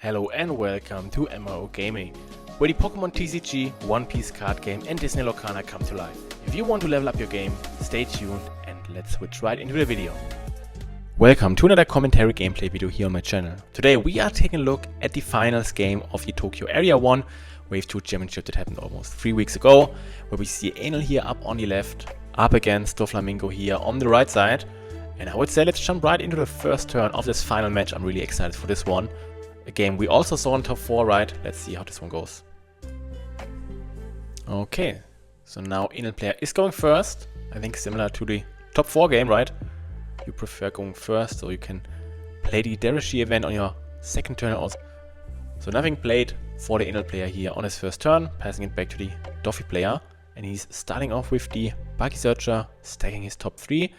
Hello and welcome to MMO Gaming, where the Pokemon TCG, One Piece card game and Disney Locana come to life. If you want to level up your game, stay tuned and let's switch right into the video. Welcome to another commentary gameplay video here on my channel. Today we are taking a look at the finals game of the Tokyo Area 1 Wave 2 Championship that happened almost 3 weeks ago, where we see Enel here up on the left, up against Doflamingo here on the right side. And I would say let's jump right into the first turn of this final match. I'm really excited for this one. A game we also saw in top 4, right? Let's see how this one goes. Okay, so now Enel player is going first. I think similar to the top 4 game, right? You prefer going first, so you can play the Derashi event on your second turn also. So nothing played for the Enel player here on his first turn, passing it back to the Doffy player. And he's starting off with the Buggy Searcher, stacking his top 3.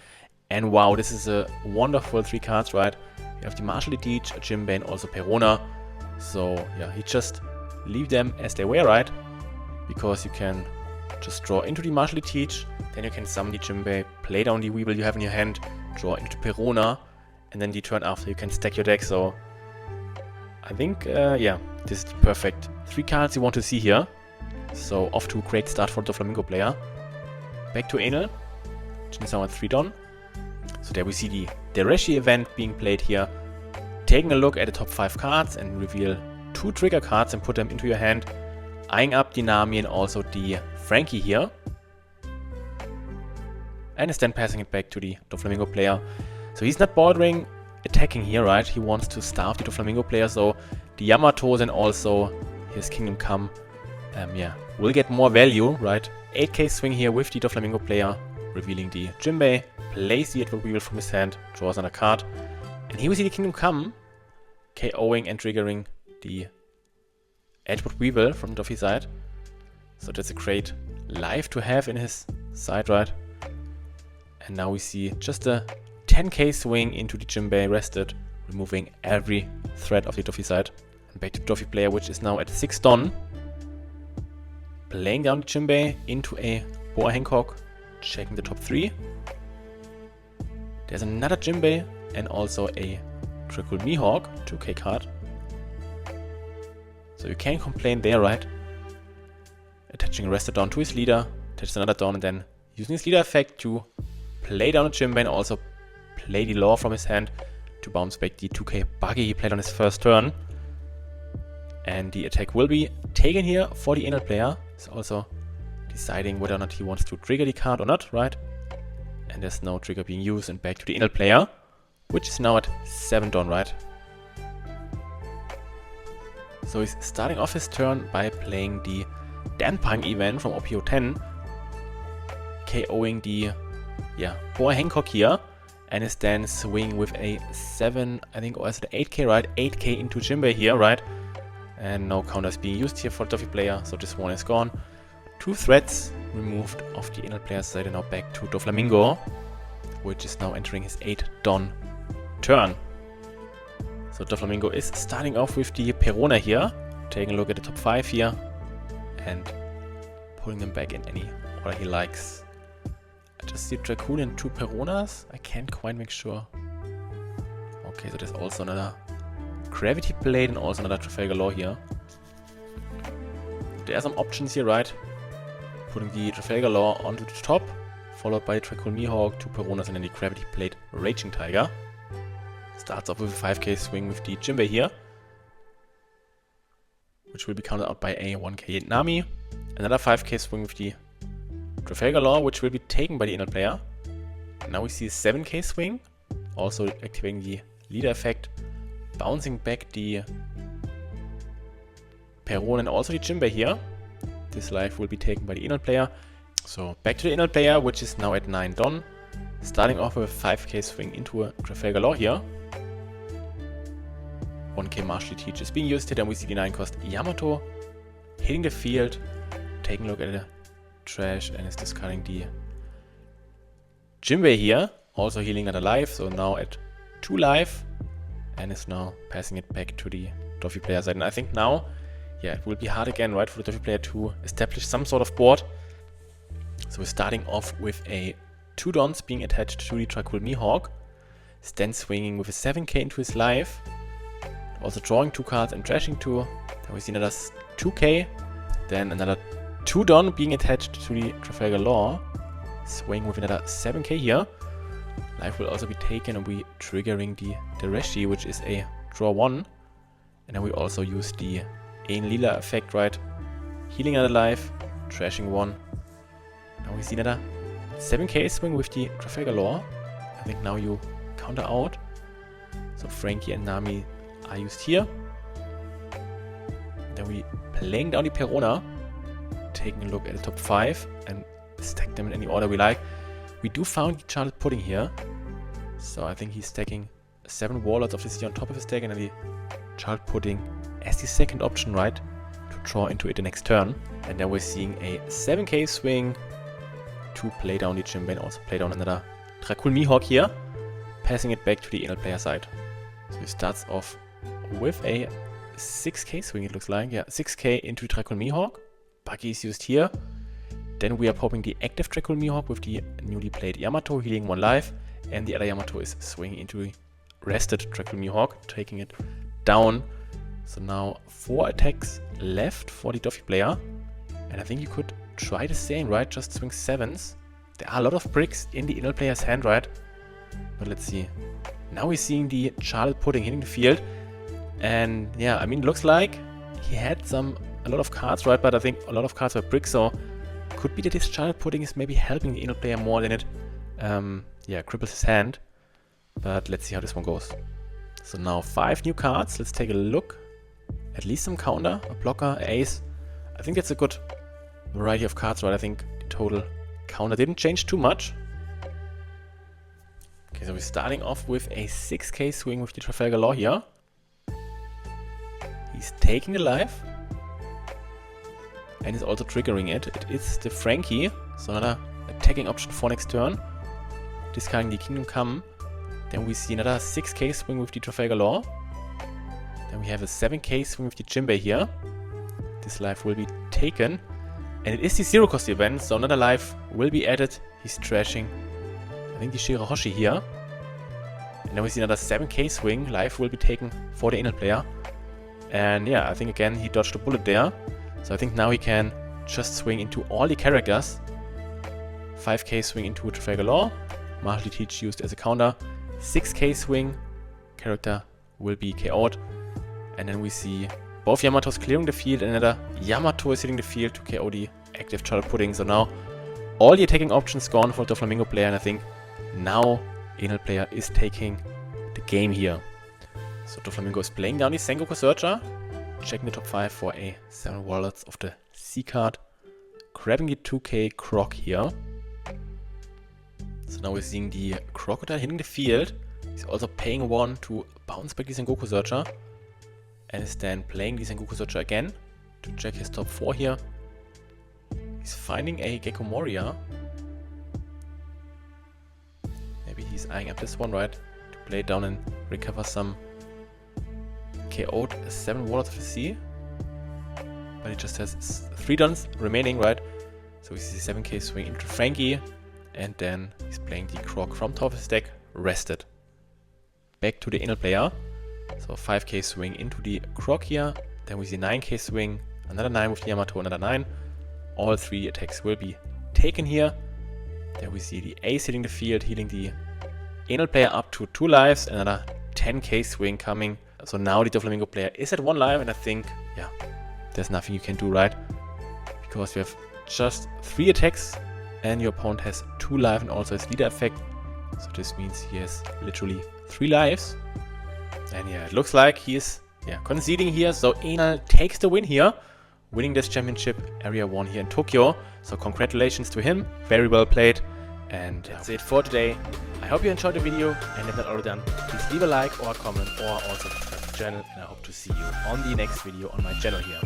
And wow, this is a wonderful 3 cards, right? You have the Martial Teach, Jimbei, and also Perona. So yeah, he just leave them as they were, right? Because you can just draw into the Martial Teach, then you can summon the Jimbei, play down the Weevil you have in your hand, draw into the Perona, and then the turn after you can stack your deck. So I think, yeah, this is the perfect 3 cards you want to see here. So off to a great start for the Doflamingo player. Back to Enel, which is now at 3 Don. So there we see the Derashi event being played here. Taking a look at the top 5 cards and reveal 2 trigger cards and put them into your hand. Eyeing up the Nami and also the Frankie here. And is then passing it back to the Doflamingo player. So he's not bothering attacking here, right? He wants to starve the Doflamingo player, so the Yamatos and also his Kingdom Come, yeah, will get more value, right? 8k swing here with the Doflamingo player, revealing the Jimbei, plays the Edward Weevil from his hand, draws another card, and here we see the Kingdom Come, KOing and triggering the Edward Weevil from the Doffy side. So that's a great life to have in his side, right? And now we see just a 10k swing into the Jimbei rested, removing every threat of the Doffy side. And back to the Doffy player, which is now at 6 Don. Playing down the Jimbei into a Boa Hancock, checking the top 3. There's another Jimbei and also a Trickle Mihawk, 2k card. So you can't complain there, right? Attaching a Rested Dawn to his leader, attach another Dawn, and then using his leader effect to play down a Jimbei and also play the Law from his hand to bounce back the 2k Buggy he played on his first turn. And the attack will be taken here for the Enel player. He's also deciding whether or not he wants to trigger the card or not, right? And there's no trigger being used, and back to the Enel player, which is now at 7 Don, right? So he's starting off his turn by playing the Danpang event from OP10, KOing the, yeah, Boa Hancock here, and is then swinging with a 7, I think, or is it 8k, right? 8k into Jimbei here, right? And no counters being used here for the Doffy player, so this one is gone. 2 threats removed off the Enel player's side, and now back to Doflamingo, which is now entering his 8 Don turn. So Doflamingo is starting off with the Perona here, taking a look at the top 5 here, and putting them back in any order he likes. I just see Dracoon and 2 Peronas, I can't quite make sure. Okay, so there's also another Gravity Blade and also another Trafalgar Law here. There are some options here, right? Putting the Trafalgar Law onto the top, followed by Trickle Mihawk, 2 Peronas, and then the Gravity Blade Raging Tiger. Starts off with a 5k swing with the Jimbei here, which will be countered out by a 1k Nami. Another 5k swing with the Trafalgar Law, which will be taken by the Enel player. Now we see a 7k swing, also activating the leader effect, bouncing back the Perona and also the Jimbei here. This life will be taken by the Enel player. So back to the Enel player, which is now at 9 Don. Starting off with a 5k swing into a Trafalgar Law here. 1k Martial Teach is being used here, then we see the 9 cost Yamato hitting the field, taking a look at the trash, and is discarding the Jimbei here. Also healing another life, so now at 2 life. And is now passing it back to the Doffy player side. And I think now, yeah, it will be hard again, right, for the Doffy player to establish some sort of board. So we're starting off with a 2 Dons being attached to the Tricool Mihawk. Is then swinging with a 7k into his life. Also drawing 2 cards and trashing 2. Then we see another 2k. Then another 2 Don being attached to the Trafalgar Law. Swing with another 7k here. Life will also be taken and we triggering the Rechte, which is a draw 1. And then we also use the Ein Lila effect, right? Healing another life, trashing 1. Now we see another 7k swing with the Trafalgar Law. I think now you counter out. So Frankie and Nami are used here. Then we playing down the Perona, taking a look at the top 5 and stack them in any order we like. We do found the Charlotte Pudding here. So I think he's stacking 7 Warlords of the Sea on top of his deck and then the Charlotte Pudding as the second option, right? To draw into it the next turn. And then we're seeing a 7k swing to play down the Jimbe and also play down another Dracul Mihawk here. Passing it back to the Enel player side. So he starts off with a 6k swing, it looks like. Yeah, 6k into the Dracul Mihawk. Buggy is used here. Then we are popping the active Dracul Mihawk with the newly played Yamato, healing 1 life. And the other Yamato is swinging into the rested Dracul Mihawk, taking it down. So now 4 attacks left for the Doffy player. And I think you could try the same, right? Just swing 7s. There are a lot of bricks in the Enel player's hand, right? But let's see. Now we're seeing the Charlotte Pudding hitting the field. And yeah, I mean, it looks like he had a lot of cards, right? But I think a lot of cards were bricks, so could be that this Charlotte Pudding is maybe helping the Enel player more than it cripples his hand. But let's see how this one goes. So now 5 new cards. Let's take a look. At least some counter, a blocker, ace. I think that's a good variety of cards, right? I think the total counter didn't change too much. Okay, so we're starting off with a 6k swing with the Trafalgar Law here. He's taking the life. And he's also triggering it. It is the Frankie, so another attacking option for next turn. Discarding the Kingdom Come. Then we see another 6k swing with the Trafalgar Law. Then we have a 7k swing with the Jimbe here. This life will be taken. And it is the 0 cost event, so another life will be added. He's trashing, I think, the Shirahoshi here. And then we see another 7k swing. Life will be taken for the Enel player. And yeah, I think again he dodged a bullet there. So I think now he can just swing into all the characters. 5k swing into Trafalgar Law. Martial Teach used as a counter. 6k swing. Character will be KO'd. And then we see both Yamatos clearing the field and another Yamato is hitting the field to KO the active Charlotte Pudding. So now all the attacking options gone for the Doflamingo player, and I think now Enel player is taking the game here. So Doflamingo is playing down the Sengoku Searcher, checking the top 5 for a 7 Warlords of the Sea card, grabbing the 2k Croc here. So now we're seeing the Crocodile hitting the field. He's also paying 1 to bounce back the Sengoku Searcher. And is then playing the Sengoku Searcher again to check his top 4 here. He's finding a Gecko Moria. Maybe he's eyeing up this one, right? To play it down and recover some KO'd 7 Warlords of the Sea. But he just has 3 Dons remaining, right? So we see 7k swing into Frankie. And then he's playing the Croc from top of his deck, rested. Back to the Enel player. So 5k swing into the Croc here. Then we see 9k swing, another 9 with the Yamato, another 9. All 3 attacks will be taken here. Then we see the Ace hitting the field, healing the Enel player up to 2 lives, another 10k swing coming. So now the Doflamingo player is at 1 life, and I think, yeah, there's nothing you can do, right? Because we have just 3 attacks, and your opponent has 2 life and also his leader effect. So this means he has literally 3 lives. And yeah, it looks like he is conceding here. So Enel takes the win here, winning this championship Area 1 here in Tokyo. So congratulations to him. Very well played. And that's it for today. I hope you enjoyed the video, and if not already done, please leave a like or a comment or also subscribe to the channel, and I hope to see you on the next video on my channel here.